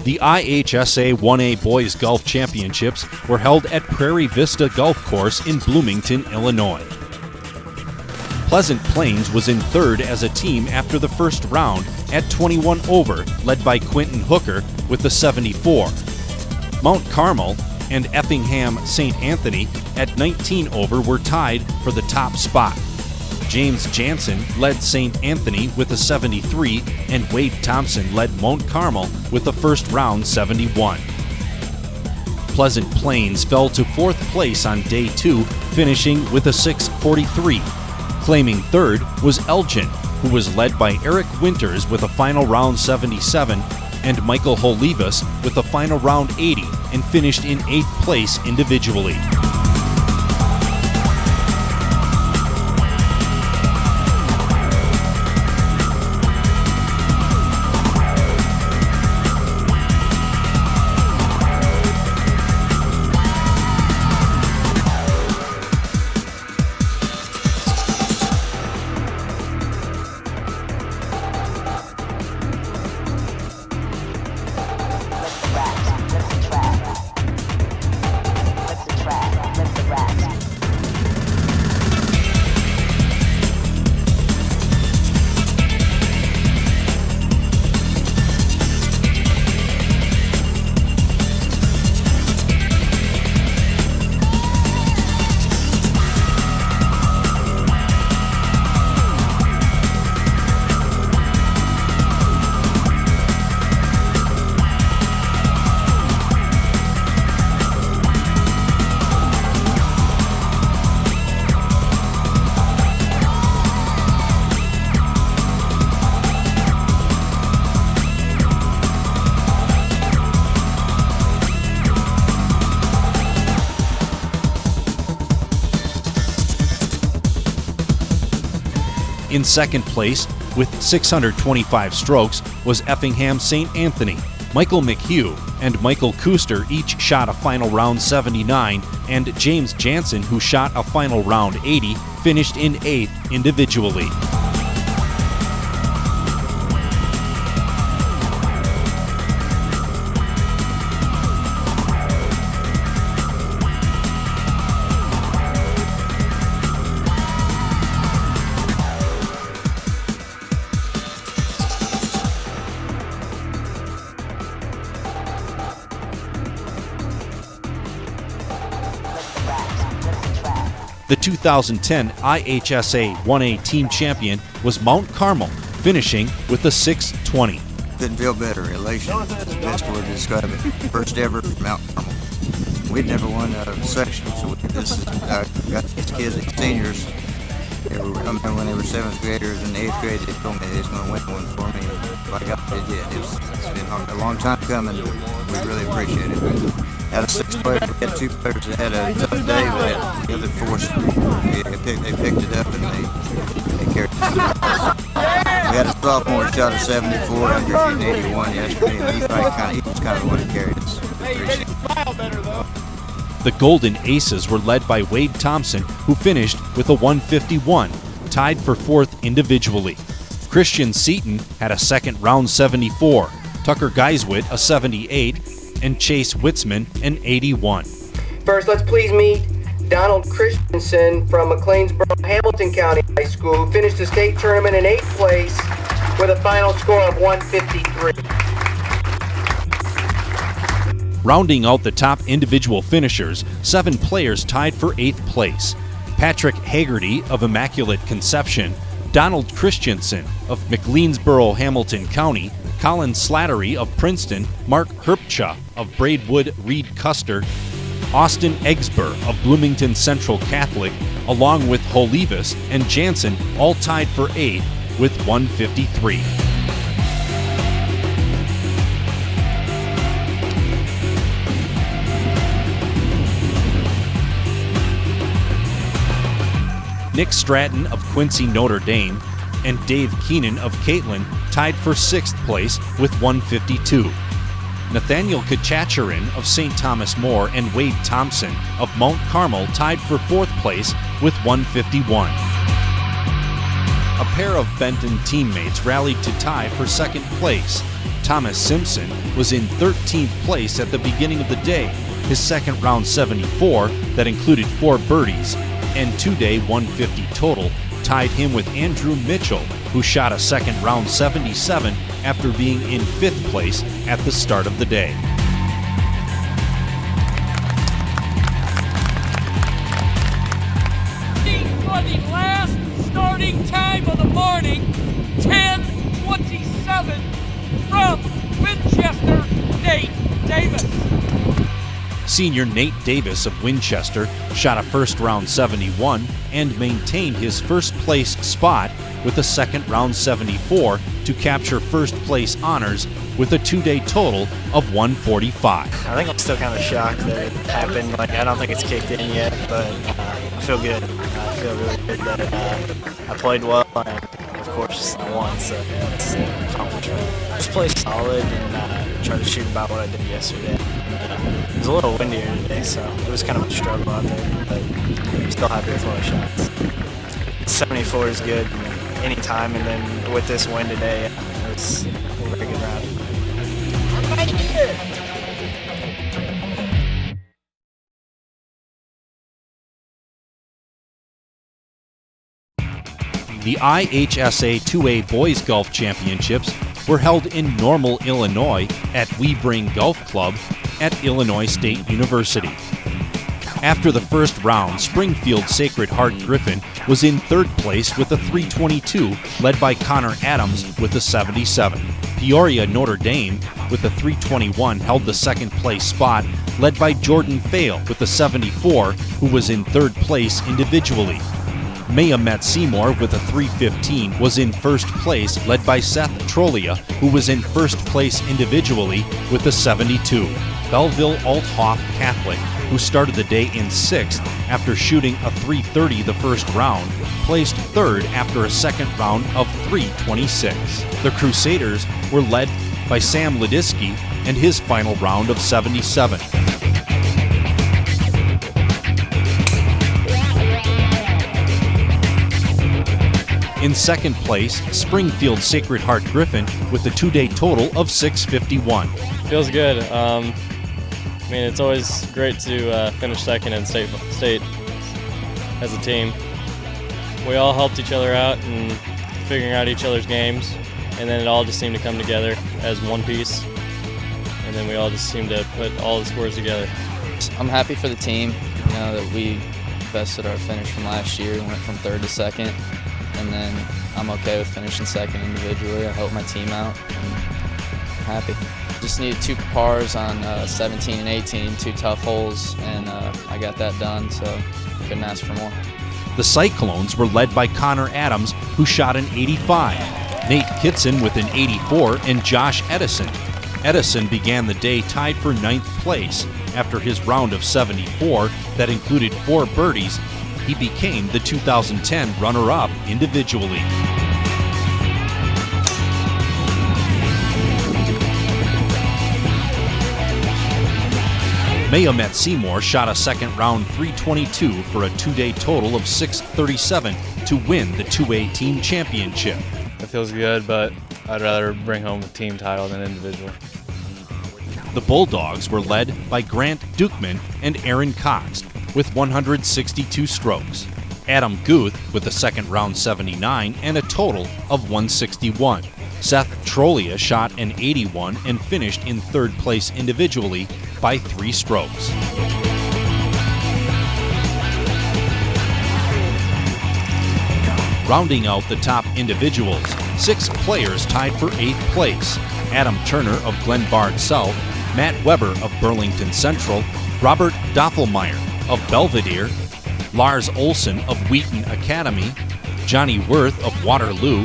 The IHSA 1A Boys Golf Championships were held at Prairie Vista Golf Course in Bloomington, Illinois. Pleasant Plains was in third as a team after the first round at 21 over, led by Quentin Hooker with a 74. Mount Carmel and Effingham St. Anthony at 19 over were tied for the top spot. James Jansen led St. Anthony with a 73, and Wade Thompson led Mount Carmel with a first round 71. Pleasant Plains fell to fourth place on day 2, finishing with a 643. Claiming third was Elgin, who was led by Eric Winters with a final round 77 and Michael Holivas with a final round 80, and finished in 8th place individually. In second place, with 625 strokes, was Effingham St. Anthony. Michael McHugh and Michael Kuster each shot a final round 79, and James Jansen, who shot a final round 80, finished in 8th individually. The 2010 IHSA 1A team champion was Mount Carmel, finishing with a 620. Couldn't feel better. Elation is the best word to describe it. First ever from Mount Carmel. We'd never won a section, so this is, I got these kids as seniors. I remember when they were 7th graders and 8th grade, they told me they was going to win one for me. By God, they did. It's been a long time coming, but we really appreciate it. Out of 6 players, we had 2 players that had a tough day, but the other 4, they picked it up and they carried it. We had a sophomore who shot a 74 after shooting 81 yesterday, and he was kind of the one who carried us. The Golden Aces were led by Wade Thompson, who finished with a 151, tied for 4th individually. Christian Seaton had a second round 74, Tucker Geiswit a 78, and Chase Witzman an 81. First, let's please meet Donald Christensen from McLeansboro, Hamilton County High School, who finished the state tournament in 8th place with a final score of 153. Rounding out the top individual finishers, 7 players tied for 8th place. Patrick Haggerty of Immaculate Conception, Donald Christensen of McLeansboro, Hamilton County, Colin Slattery of Princeton, Mark Herpcha of Braidwood Reed Custer, Austin Eggsber of Bloomington Central Catholic, along with Holivas and Jansen, all tied for 8th with 153. Nick Stratton of Quincy Notre Dame and Dave Keenan of Caitlin tied for 6th place with 152. Nathaniel Kachacharin of St. Thomas More and Wade Thompson of Mount Carmel tied for 4th place with 151. A pair of Benton teammates rallied to tie for 2nd place. Thomas Simpson was in 13th place at the beginning of the day. His second round 74, that included 4 birdies and 2-day 150 total, tied him with Andrew Mitchell, who shot a second round 77 after being in 5th place at the start of the day. For the last starting time of the morning, 10:27 from Winchester, Nate Davis. Senior Nate Davis of Winchester shot a first round 71 and maintained his first place spot with a second round 74 to capture first place honors with a 2-day total of 145. I think I'm still kind of shocked that it happened. I don't think it's kicked in yet, but I feel good. I feel really good that I played well, and of course I won, so it's an accomplishment. Just played solid and tried to shoot about what I did yesterday. It was a little windier today, so it was kind of a struggle out there, but I'm still happy with all the shots. 74 is good anytime, and then with this win today, it was a very good round. The IHSA 2A Boys Golf Championships were held in Normal, Illinois at We Bring Golf Club at Illinois State University. After the first round, Springfield Sacred Heart Griffin was in 3rd place with a 322, led by Connor Adams with a 77. Peoria Notre Dame with a 321 held the 2nd place spot, led by Jordan Fail with a 74, who was in 3rd place individually. Mayamet Seymour with a 315 was in 1st place, led by Seth Trolia, who was in 1st place individually with a 72. Belleville Althoff Catholic, who started the day in 6th after shooting a 330 the first round, placed 3rd after a second round of 326. The Crusaders were led by Sam Ledisky and his final round of 77. In 2nd place, Springfield Sacred Heart Griffin with a 2-day total of 651. Feels good. I mean, it's always great to finish 2nd in state as a team. We all helped each other out and figuring out each other's games, and then it all just seemed to come together as one piece, and then we all just seemed to put all the scores together. I'm happy for the team, that we bested our finish from last year. We went from 3rd to 2nd. And then I'm okay with finishing 2nd individually. I helped my team out, and I'm happy. Just needed 2 pars on 17 and 18, 2 tough holes, and I got that done, so couldn't ask for more. The Cyclones were led by Connor Adams, who shot an 85, Nate Kitson with an 84, and Josh Edison. Edison began the day tied for 9th place. After his round of 74 that included 4 birdies, he became the 2010 runner-up individually. Mayamet Seymour shot a second round 322 for a 2-day total of 637 to win the 2A team championship. It feels good, but I'd rather bring home a team title than individual. The Bulldogs were led by Grant Dukeman and Aaron Cox with 162 strokes. Adam Guth with a second round 79 and a total of 161. Seth Trolia shot an 81 and finished in 3rd place individually by 3 strokes. Rounding out the top individuals, 6 players tied for 8th place. Adam Turner of Glenbard South, Matt Weber of Burlington Central, Robert Doffelmeyer of Belvedere, Lars Olson of Wheaton Academy, Johnny Worth of Waterloo,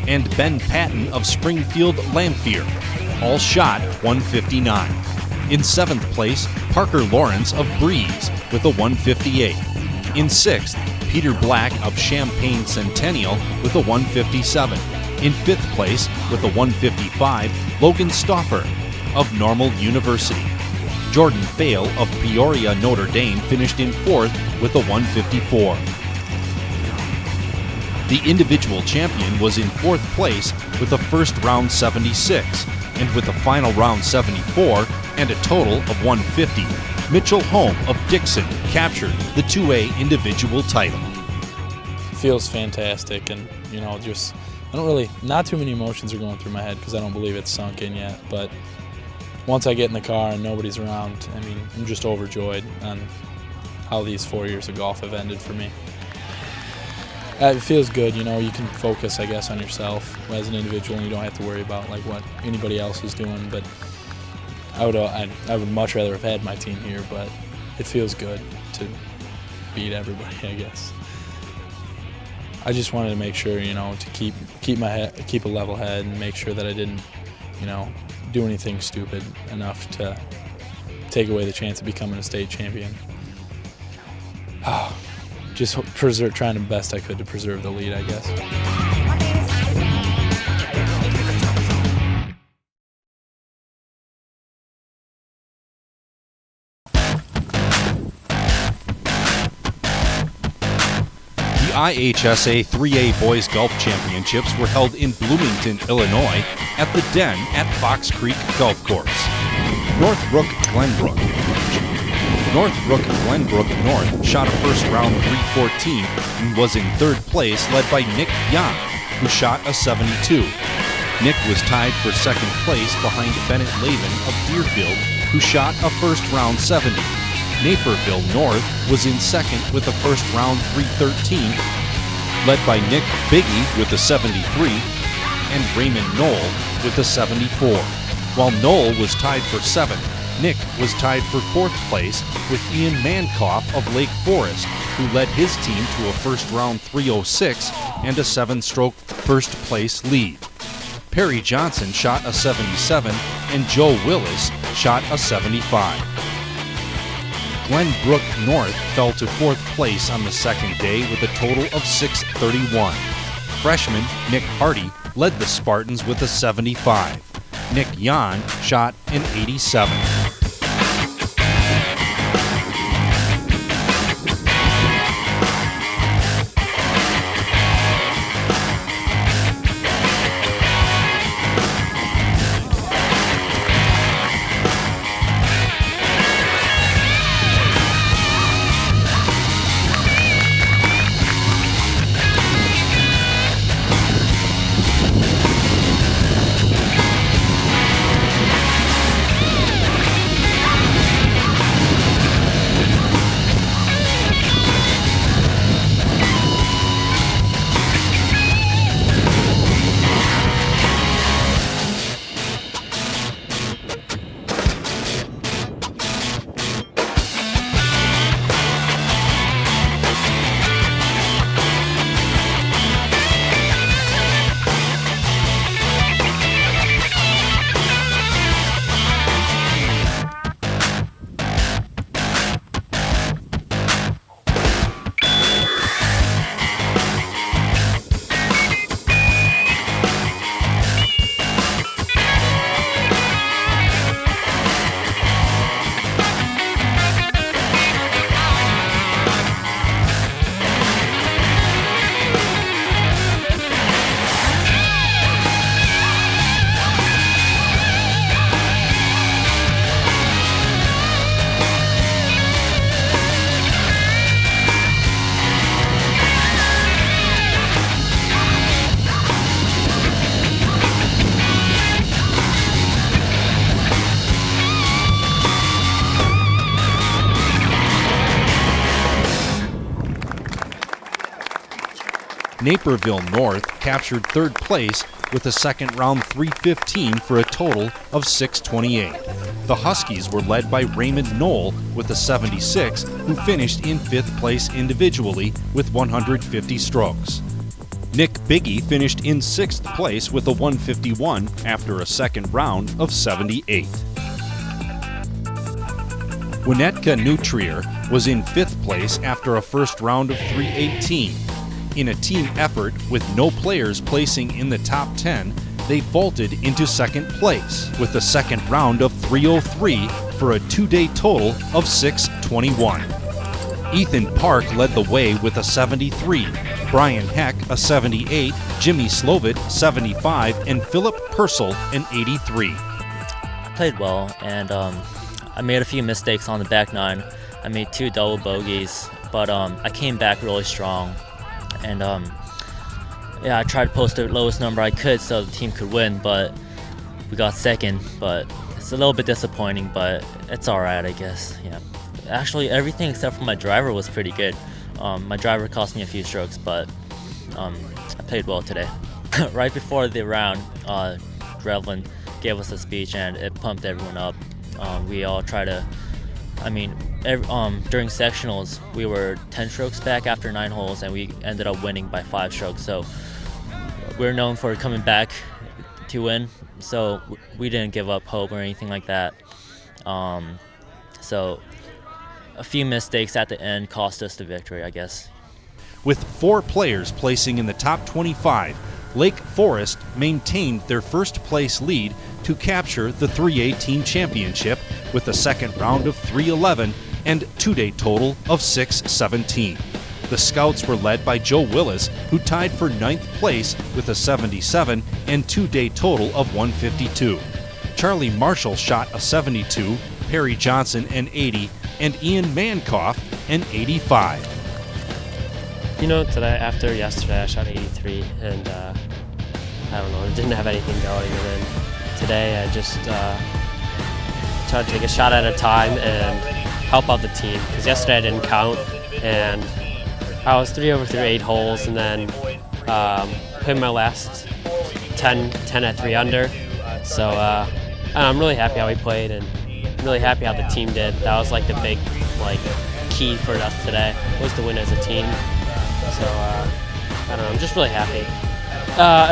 and Ben Patton of Springfield Lamphere. All shot 159. In 7th place, Parker Lawrence of Breeze with a 158. In 6th, Peter Black of Champaign Centennial with a 157. In 5th place, with a 155, Logan Stauffer of Normal University. Jordan Fail of Peoria Notre Dame finished in 4th with a 154. The individual champion was in 4th place with a first round 76, and with a final round 74 and a total of 150, Mitchell Holm of Dixon captured the 2A individual title. Feels fantastic, and just not too many emotions are going through my head because I don't believe it's sunk in yet, but once I get in the car and nobody's around, I'm just overjoyed on how these 4 years of golf have ended for me. It feels good, you can focus, I guess, on yourself as an individual, and you don't have to worry about what anybody else is doing. But I would much rather have had my team here, but it feels good to beat everybody, I guess. I just wanted to make sure, to keep a level head and make sure that I didn't, do anything stupid enough to take away the chance of becoming a state champion. Just trying the best I could to preserve the lead, I guess. The IHSA 3A Boys Golf Championships were held in Bloomington, Illinois at the Den at Fox Creek Golf Course. Northbrook Glenbrook North shot a first round 314 and was in third place, led by Nick Young, who shot a 72. Nick was tied for second place behind Bennett Lavin of Deerfield, who shot a first round 70. Naperville North was in second with a first round 313, led by Nick Biggie with a 73 and Raymond Knoll with a 74. While Knoll was tied for seventh, Nick was tied for fourth place with Ian Mankoff of Lake Forest, who led his team to a first round 306 and a 7-stroke first place lead. Perry Johnson shot a 77 and Joe Willis shot a 75. Glenbrook North fell to fourth place on the second day with a total of 631. Freshman Nick Hardy led the Spartans with a 75. Nick Yan shot an 87. Naperville North captured third place with a second round 315 for a total of 628. The Huskies were led by Raymond Knoll with a 76, who finished in fifth place individually with 150 strokes. Nick Biggie finished in sixth place with a 151 after a second round of 78. Winnetka Nutrier was in fifth place after a first round of 318. In a team effort with no players placing in the top 10, they vaulted into second place with a second round of 303 for a two-day total of 621. Ethan Park led the way with a 73, Brian Heck a 78, Jimmy Slovit 75, and Philip Purcell an 83. I played well, and I made a few mistakes on the back nine. I made 2 double bogeys, but I came back really strong, and I tried to post the lowest number I could so the team could win, but we got second. But it's a little bit disappointing, but it's all right, I guess. Yeah. Actually, everything except for my driver was pretty good. My driver cost me a few strokes, but I played well today. Right before the round, Drevlin gave us a speech, and it pumped everyone up. We all try to, during sectionals, we were 10 strokes back after 9 holes, and we ended up winning by 5 strokes. So we're known for coming back to win, so we didn't give up hope or anything like that. So a few mistakes at the end cost us the victory, I guess. With 4 players placing in the top 25, Lake Forest maintained their first place lead to capture the 3A team championship with a second round of 311 and 2-day total of 617. The Scouts were led by Joe Willis, who tied for 9th place with a 77 and 2-day total of 152. Charlie Marshall shot a 72, Perry Johnson an 80, and Ian Mankoff an 85. You know, today, after yesterday, I shot 83, and I don't know, it didn't have anything going. And then today, I just tried to take a shot at a time and help out the team. Because yesterday I didn't count, and I was 3 over through 8 holes, and then put my last 10 at 3 under. So I'm really happy how we played, and really happy how the team did. That was like the big key for us today, was to win as a team. So I don't know, I'm just really happy.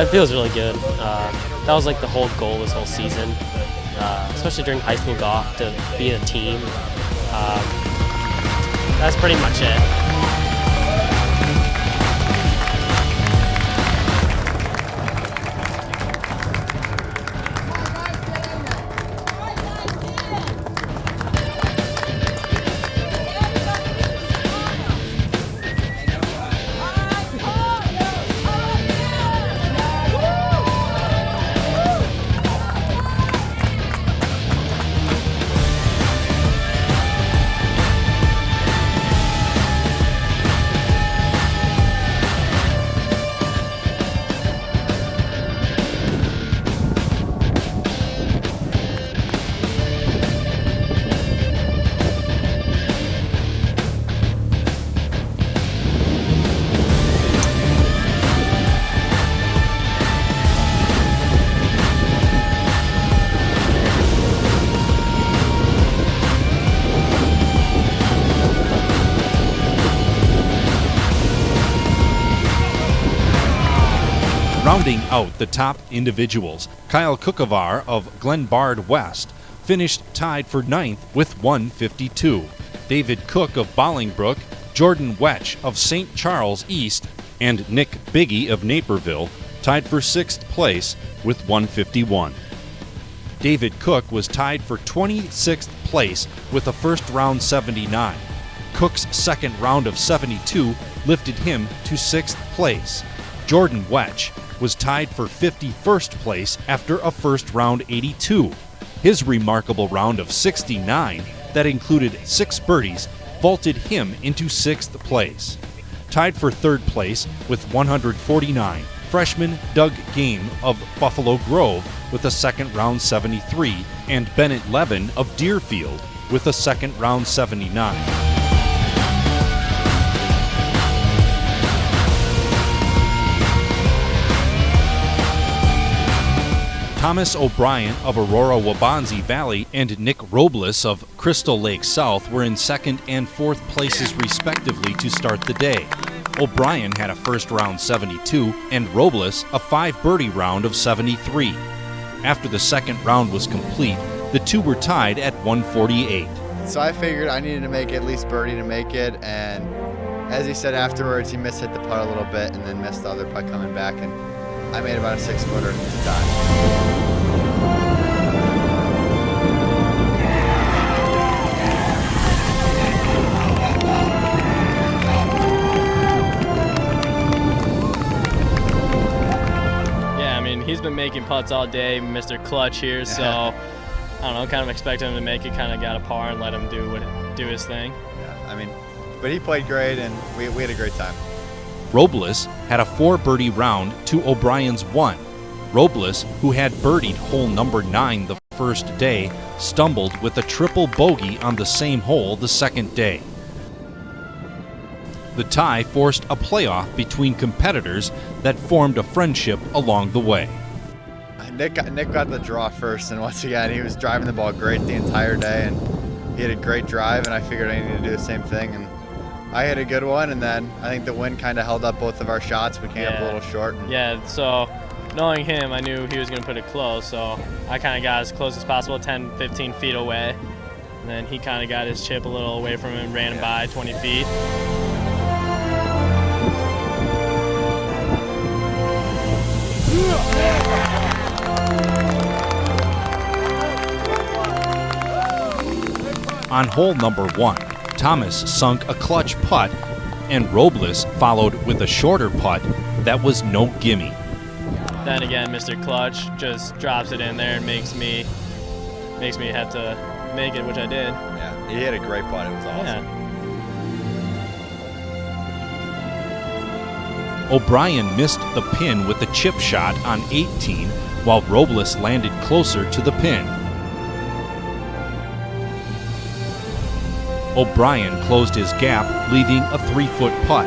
It feels really good. That was like the whole goal this whole season, especially during high school golf, to be a team. That's pretty much it. Rounding out the top individuals, Kyle Kookavar of Glenbard West finished tied for 9th with 152. David Cook of Bolingbrook, Jordan Wetch of St. Charles East, and Nick Biggie of Naperville tied for 6th place with 151. David Cook was tied for 26th place with a first round 79. Cook's second round of 72 lifted him to 6th place. Jordan Wetch was tied for 51st place after a first round 82. His remarkable round of 69, that included 6 birdies, vaulted him into 6th place. Tied for 3rd place with 149, freshman Doug Game of Buffalo Grove with a second round 73, and Bennett Levin of Deerfield with a second round 79. Thomas O'Brien of Aurora Wabanzi Valley and Nick Robles of Crystal Lake South were in 2nd and 4th places respectively to start the day. O'Brien had a first round 72 and Robles a 5-birdie round of 73. After the second round was complete, the two were tied at 148. So I figured I needed to make at least birdie to make it, and as he said afterwards, he mishit the putt a little bit and then missed the other putt coming back, and I made about a 6-footer to tie. making putts all day, Mr. Clutch here, so I don't know, kind of expected him to make it, kind of got a par and let him do his thing. Yeah, I mean, but he played great, and we had a great time. Robles had a 4-birdie round to O'Brien's 1. Robles, who had birdied hole number 9 the first day, stumbled with a triple bogey on the same hole the second day. The tie forced a playoff between competitors that formed a friendship along the way. Nick got the draw first, and once again, he was driving the ball great the entire day, and he had a great drive, and I figured I needed to do the same thing, and I had a good one, and then I think the wind kind of held up both of our shots. We came up a little short. Yeah, so knowing him, I knew he was going to put it close, so I kind of got as close as possible, 10, 15 feet away, and then he kind of got his chip a little away from him, ran him by 20 feet. On hole number 1, Thomas sunk a clutch putt, and Robles followed with a shorter putt that was no gimme. Then again, Mr. Clutch just drops it in there and makes me have to make it, which I did. Yeah, he had a great putt. It was awesome. Yeah. O'Brien missed the pin with the chip shot on 18, while Robles landed closer to the pin. O'Brien closed his gap, leaving a 3-foot putt.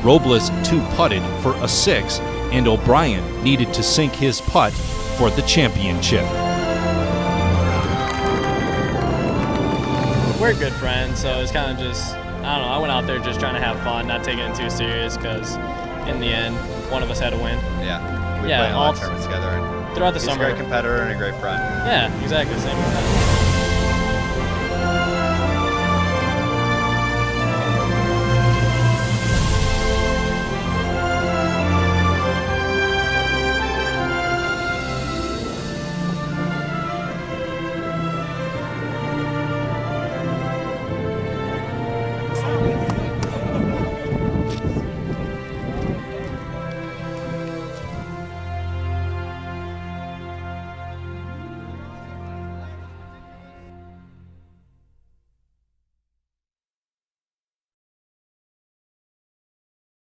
Robles 2-putted for a 6, and O'Brien needed to sink his putt for the championship. We're good friends, so it's kind of just, I don't know, I went out there just trying to have fun, not taking it too serious, because in the end, one of us had to win. Yeah, we played a lot of tournaments together. And throughout the he's summer. He's a great competitor and a great friend. Yeah, exactly, same with that.